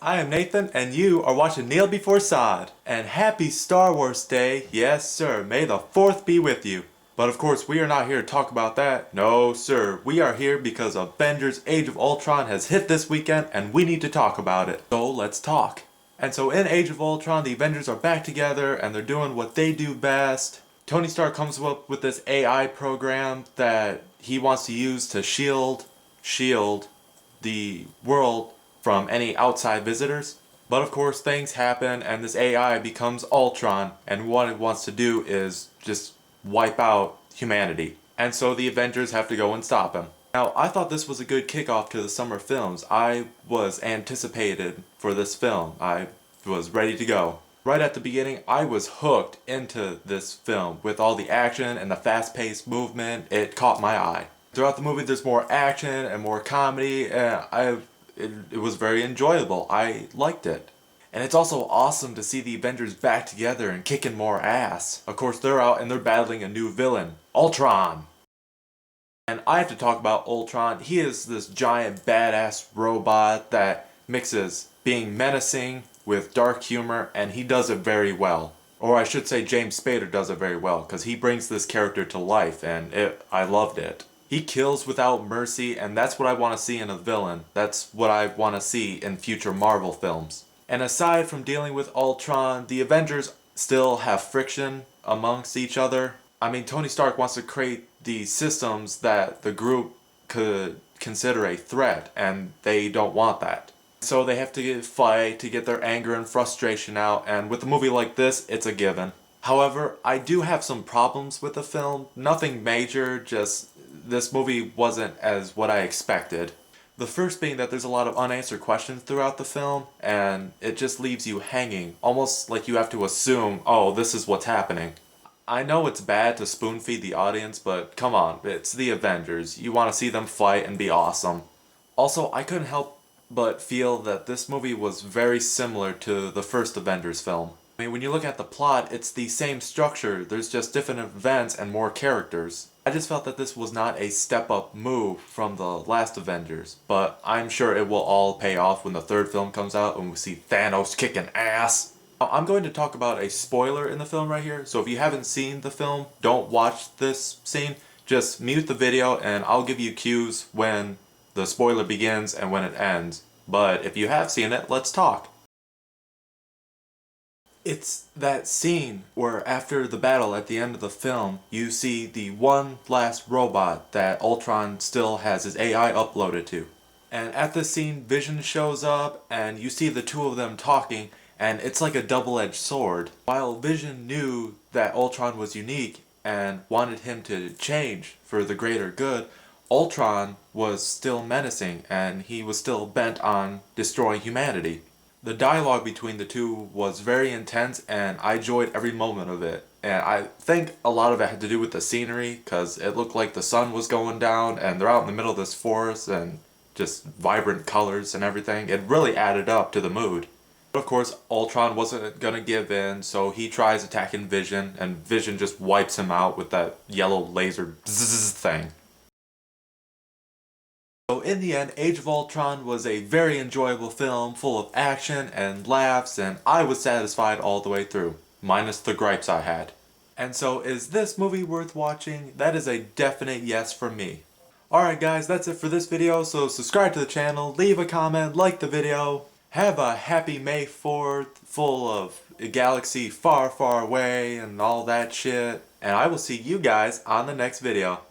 I am Nathan, and you are watching Kneel Before Sod. And happy Star Wars Day, yes sir, may the 4th be with you. But of course, we are not here to talk about that. No sir, we are here because Avengers Age of Ultron has hit this weekend, and we need to talk about it. So let's talk. And so in Age of Ultron, the Avengers are back together, and they're doing what they do best. Tony Stark comes up with this AI program that he wants to use to shield the world from any outside visitors. But of course things happen and this AI becomes Ultron, and what it wants to do is just wipe out humanity. And so the Avengers have to go and stop him. Now I thought this was a good kickoff to the summer films. I was anticipated for this film. I was ready to go. Right at the beginning, I was hooked into this film with all the action and the fast-paced movement. It caught my eye. Throughout the movie there's more action and more comedy, and it was very enjoyable. I liked it. And it's also awesome to see the Avengers back together and kicking more ass. Of course they're out and they're battling a new villain, Ultron. And I have to talk about Ultron. He is this giant badass robot that mixes being menacing with dark humor, and he does it very well. Or I should say James Spader does it very well, because he brings this character to life, and I loved it. He kills without mercy, and that's what I want to see in a villain. That's what I want to see in future Marvel films. And aside from dealing with Ultron, the Avengers still have friction amongst each other. I mean, Tony Stark wants to create these systems that the group could consider a threat, and they don't want that. So they have to fight to get their anger and frustration out, and with a movie like this, it's a given. However, I do have some problems with the film. Nothing major, just this movie wasn't as what I expected. The first being that there's a lot of unanswered questions throughout the film, and it just leaves you hanging, almost like you have to assume, oh, this is what's happening. I know it's bad to spoon feed the audience, but come on, it's the Avengers. You want to see them fight and be awesome. Also, I couldn't help but feel that this movie was very similar to the first Avengers film. I mean, when you look at the plot, it's the same structure, there's just different events and more characters. I just felt that this was not a step-up move from the last Avengers, but I'm sure it will all pay off when the third film comes out and we see Thanos kicking ass. Now, I'm going to talk about a spoiler in the film right here, so if you haven't seen the film, don't watch this scene. Just mute the video and I'll give you cues when the spoiler begins and when it ends. But if you have seen it, let's talk. It's that scene where after the battle at the end of the film, you see the one last robot that Ultron still has his AI uploaded to. And at this scene, Vision shows up and you see the two of them talking, and it's like a double-edged sword. While Vision knew that Ultron was unique and wanted him to change for the greater good, Ultron was still menacing and he was still bent on destroying humanity. The dialogue between the two was very intense and I enjoyed every moment of it. And I think a lot of it had to do with the scenery, because it looked like the sun was going down and they're out in the middle of this forest and just vibrant colors and everything. It really added up to the mood. But of course, Ultron wasn't gonna give in, so he tries attacking Vision and Vision just wipes him out with that yellow laser bzzz thing. So in the end, Age of Ultron was a very enjoyable film full of action and laughs, and I was satisfied all the way through, minus the gripes I had. And so is this movie worth watching? That is a definite yes from me. Alright guys, that's it for this video, so subscribe to the channel, leave a comment, like the video. Have a happy May 4th, full of a galaxy far, far away and all that shit. And I will see you guys on the next video.